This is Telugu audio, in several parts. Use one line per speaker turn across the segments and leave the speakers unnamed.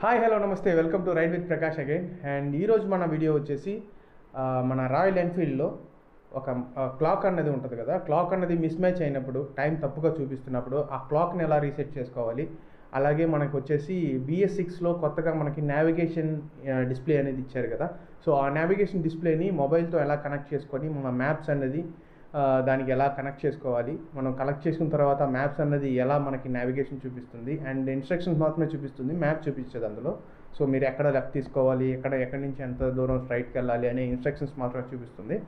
హాయ్ హలో నమస్తే welcome to ride with Prakash again. And ఈరోజు మన వీడియో వచ్చేసి మన రాయల్ ఎన్ఫీల్డ్లో ఒక క్లాక్ అన్నది ఉంటుంది కదా, క్లాక్ అన్నది మిస్ మ్యాచ్ అయినప్పుడు, టైం తప్పుగా చూపిస్తున్నప్పుడు ఆ క్లాక్ని ఎలా రీసెట్ చేసుకోవాలి. అలాగే మనకు వచ్చేసి BS6లో కొత్తగా మనకి నావిగేషన్ డిస్ప్లే అనేది ఇచ్చారు కదా. సో ఆ నావిగేషన్ డిస్ప్లేని మొబైల్తో ఎలా కనెక్ట్ చేసుకొని మన మ్యాప్స్ అనేది దానికి ఎలా కనెక్ట్ చేసుకోవాలి, మనం కనెక్ట్ చేసుకున్న తర్వాత మ్యాప్స్ అన్నది ఎలా మనకి నావిగేషన్ చూపిస్తుంది అండ్ ఇన్స్ట్రక్షన్స్ మాత్రమే చూపిస్తుంది, మ్యాప్ చూపించదు అందులో. సో మీరు ఎక్కడ లెఫ్ట్ తీసుకోవాలి, ఎక్కడి నుంచి ఎంత దూరం స్ట్రైట్కి వెళ్ళాలి అనే ఇన్స్ట్రక్షన్స్ మాత్రమే చూపిస్తుంది.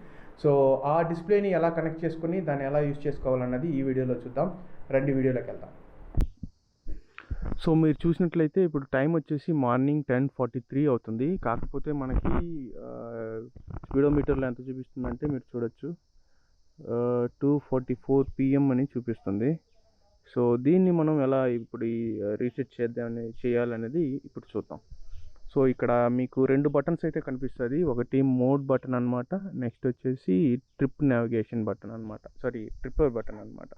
సో ఆ డిస్ప్లేని ఎలా కనెక్ట్ చేసుకుని దాన్ని ఎలా యూజ్ చేసుకోవాలన్నది ఈ వీడియోలో చూద్దాం. రెండు వీడియోలోకి వెళ్దాం. సో మీరు చూసినట్లయితే ఇప్పుడు టైం వచ్చేసి మార్నింగ్ 10:43 అవుతుంది. కాకపోతే మనకి స్పీడోమీటర్లో ఎంత చూపిస్తుందంటే మీరు చూడొచ్చు 2:44 PM అని చూపిస్తుంది. సో దీన్ని మనం ఎలా ఇప్పుడు రీసెట్ చేయాలనేది ఇప్పుడు చూద్దాం. సో ఇక్కడ మీకు రెండు బటన్స్ అయితే కనిపిస్తుంది. ఒకటి మోడ్ బటన్ అనమాట, నెక్స్ట్ వచ్చేసి ట్రిప్ నావిగేషన్ బటన్ అనమాట, ట్రిప్పర్ బటన్ అనమాట.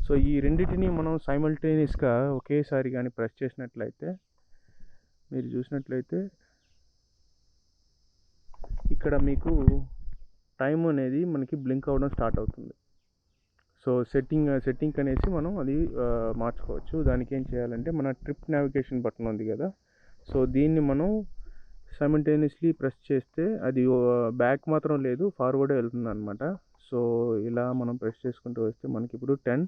సో ఈ రెండింటిని మనం సైమల్టేనియస్గా ఒకేసారి కానీ ప్రెస్ చేసినట్లయితే మీరు చూసినట్లయితే ఇక్కడ మీకు టైం అనేది మనకి బ్లింక్ అవ్వడం స్టార్ట్ అవుతుంది. సో సెట్టింగ్ అనేసి మనం అది మార్చుకోవచ్చు. దానికి ఏం చేయాలంటే మన ట్రిప్ నావిగేషన్ బటన్ ఉంది కదా, సో దీన్ని మనం సైమల్టేనియస్లీ ప్రెస్ చేస్తే అది బ్యాక్ మాత్రం లేదు, ఫార్వర్డే వెళ్తుంది అనమాట. సో ఇలా మనం ప్రెస్ చేసుకుంటూ వస్తే మనకి ఇప్పుడు 10,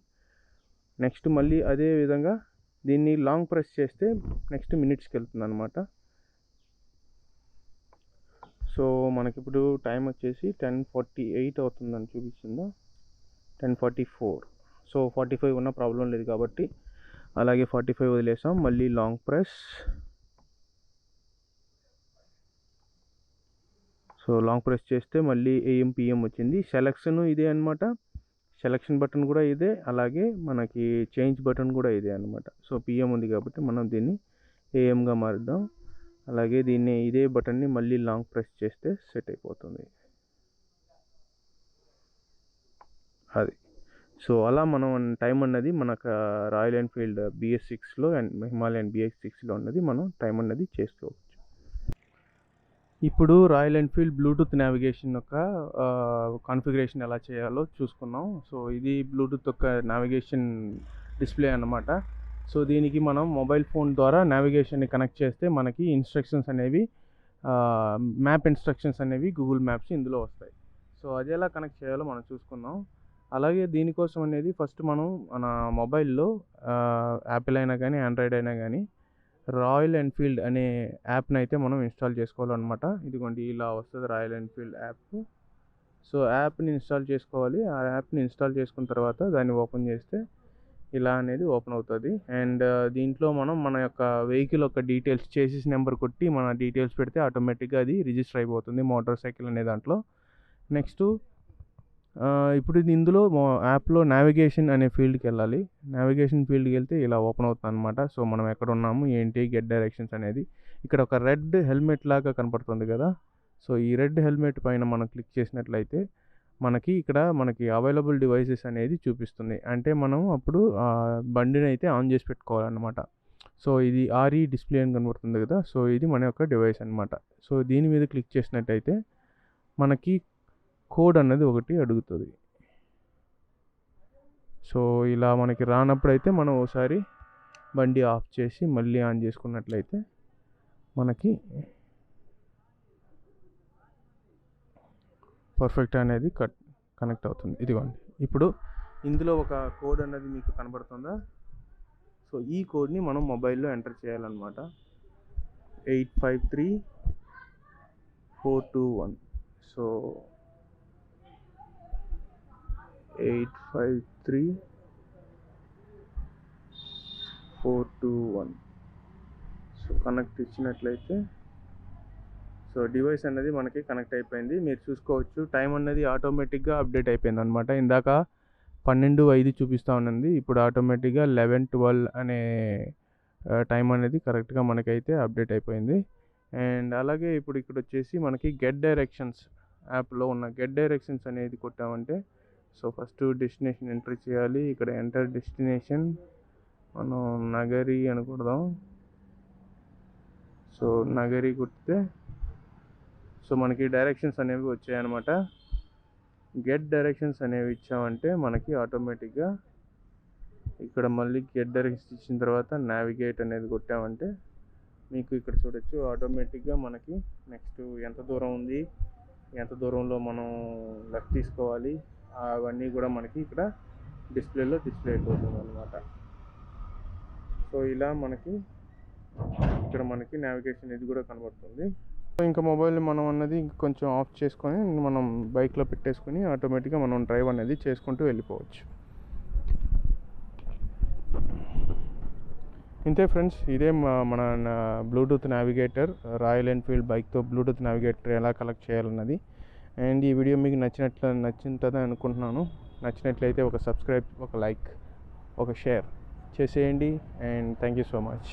నెక్స్ట్ మళ్ళీ అదే విధంగా దీన్ని లాంగ్ ప్రెస్ చేస్తే నెక్స్ట్ మినిట్స్కి వెళ్తుంది అనమాట. సో మనకిప్పుడు టైం వచ్చేసి 10:48 అవుతుందని చూపిస్తుందా, 10:44. సో 45 ఉన్న ప్రాబ్లం లేదు కాబట్టి అలాగే 45 వదిలేసాం. మళ్ళీ long press. So long press చేస్తే మళ్ళీ AM PM వచ్చింది. సెలక్షన్ ఇదే అనమాట, సెలక్షన్ బటన్ కూడా ఇదే, అలాగే మనకి చేంజ్ బటన్ కూడా ఇదే అనమాట. సో PM ఉంది కాబట్టి మనం దీన్ని AMగా మారుద్దాం. అలాగే దీన్ని ఇదే బటన్ని మళ్ళీ లాంగ్ ప్రెస్ చేస్తే సెట్ అయిపోతుంది అది. సో అలా మనం టైం అన్నది మనకు రాయల్ ఎన్ఫీల్డ్ BS6లో అండ్ హిమాలయన్ BS6లో ఉన్నది మనం టైం అన్నది చేసుకోవచ్చు. ఇప్పుడు రాయల్ ఎన్ఫీల్డ్ బ్లూటూత్ నావిగేషన్ యొక్క కాన్ఫిగరేషన్ ఎలా చేయాలో చూసుకుందాం. సో ఇది బ్లూటూత్ యొక్క నావిగేషన్ డిస్ప్లే అన్నమాట. సో దీనికి మనం మొబైల్ ఫోన్ ద్వారా నావిగేషన్ని కనెక్ట్ చేస్తే మనకి ఇన్స్ట్రక్షన్స్ అనేవి మ్యాప్ ఇన్స్ట్రక్షన్స్ అనేవి గూగుల్ మ్యాప్స్ ఇందులో వస్తాయి. సో అది ఎలా కనెక్ట్ చేయాలో మనం చూసుకుందాం. అలాగే దీనికోసం అనేది ఫస్ట్ మనం మన మొబైల్లో యాపిల్ అయినా కానీ ఆండ్రాయిడ్ అయినా కానీ రాయల్ ఎన్ఫీల్డ్ అనే యాప్ని అయితే మనం ఇన్స్టాల్ చేసుకోవాలన్నమాట. ఇదిగోండి ఇలా వస్తుంది రాయల్ ఎన్ఫీల్డ్ యాప్. సో యాప్ని ఇన్స్టాల్ చేసుకోవాలి. ఆ యాప్ని ఇన్స్టాల్ చేసుకున్న తర్వాత దాన్ని ఓపెన్ చేస్తే ఇలా అనేది ఓపెన్ అవుతుంది. అండ్ దీంట్లో మనం మన యొక్క వెహికల్ యొక్క డీటెయిల్స్, చేసిస్ నెంబర్ కొట్టి మన డీటెయిల్స్ పెడితే ఆటోమేటిక్గా అది రిజిస్టర్ అయిపోతుంది మోటార్ సైకిల్ అనే దాంట్లో. నెక్స్ట్ ఇప్పుడు ఇందులో యాప్లో నావిగేషన్ అనే ఫీల్డ్కి వెళ్ళాలి. నావిగేషన్ ఫీల్డ్కి వెళ్తే ఇలా ఓపెన్ అవుతుంది అనమాట. సో మనం ఎక్కడ ఉన్నాము ఏంటి, గెట్ డైరెక్షన్స్ అనేది ఇక్కడ ఒక రెడ్ హెల్మెట్ లాగా కనపడుతుంది కదా. సో ఈ రెడ్ హెల్మెట్ పైన మనం క్లిక్ చేసినట్లయితే మనకి అవైలబుల్ డివైసెస్ అనేది చూపిస్తుంది. అంటే మనం అప్పుడు బండిని అయితే ఆన్ చేసి పెట్టుకోవాలన్నమాట. సో ఇది RE డిస్ప్లే అని కనబడుతుంది కదా, సో ఇది మన యొక్క డివైస్ అనమాట. సో దీని మీద క్లిక్ చేసినట్టయితే మనకి కోడ్ అన్నది ఒకటి అడుగుతుంది. సో ఇలా మనకి రానప్పుడు అయితే మనం ఒకసారి బండి ఆఫ్ చేసి మళ్ళీ ఆన్ చేసుకున్నట్లయితే మనకి పర్ఫెక్ట్ అనేది కనెక్ట్ అవుతుంది. ఇదిగోండి ఇప్పుడు ఇందులో ఒక కోడ్ అన్నది మీకు కనబడుతుందా. సో ఈ కోడ్ని మనం మొబైల్లో ఎంటర్ చేయాలన్నమాట. 853421. సో 853421. సో కనెక్ట్ ఇచ్చినట్లయితే సో డివైస్ అనేది మనకి కనెక్ట్ అయిపోయింది. మీరు చూసుకోవచ్చు టైం అన్నది ఆటోమేటిక్గా అప్డేట్ అయిపోయింది అనమాట. ఇందాక 12:05 చూపిస్తూ ఉన్నది, ఇప్పుడు ఆటోమేటిక్గా 11:12 అనే టైం అనేది కరెక్ట్గా మనకైతే అప్డేట్ అయిపోయింది. అండ్ అలాగే ఇప్పుడు ఇక్కడ వచ్చేసి మనకి గెట్ డైరెక్షన్స్ యాప్లో ఉన్న గెట్ డైరెక్షన్స్ అనేది కొట్టామంటే సో ఫస్ట్ డెస్టినేషన్ ఎంటర్ చేయాలి. ఇక్కడ ఎంటర్ డెస్టినేషన్ మనం నగరి అనుకుందాం. సో నగరి కొడితే సో మనకి డైరెక్షన్స్ అనేవి వచ్చాయన్నమాట. గెట్ డైరెక్షన్స్ అనేవి ఇచ్చామంటే మనకి ఆటోమేటిక్గా ఇక్కడ మళ్ళీ గెట్ డైరెక్షన్స్ ఇచ్చిన తర్వాత నావిగేట్ అనేది కొట్టామంటే మీకు ఇక్కడ చూడొచ్చు ఆటోమేటిక్గా మనకి నెక్స్ట్ ఎంత దూరం ఉంది, ఎంత దూరంలో మనం లెఫ్ట్ తీసుకోవాలి, అవన్నీ కూడా మనకి ఇక్కడ డిస్ప్లేలో డిస్ప్లే అయిపోతుంది అనమాట. సో ఇలా మనకి ఇక్కడ మనకి నావిగేషన్ ఇది కూడా కనబడుతుంది. సో ఇంకా మొబైల్ మనం అన్నది కొంచెం ఆఫ్ చేసుకొని మనం బైక్లో పెట్టేసుకొని ఆటోమేటిక్గా మనం డ్రైవ్ అనేది చేసుకుంటూ వెళ్ళిపోవచ్చు. ఇంతే ఫ్రెండ్స్, ఇదే మన బ్లూటూత్ నావిగేటర్, రాయల్ ఎన్ఫీల్డ్ బైక్తో బ్లూటూత్ నావిగేటర్ ఎలా కలెక్ట్ చేయాలన్నది. అండ్ ఈ వీడియో మీకు నచ్చుతుందని అనుకుంటున్నాను. నచ్చినట్లయితే ఒక సబ్స్క్రైబ్, ఒక లైక్, ఒక షేర్ చేసేయండి. And thank you so much.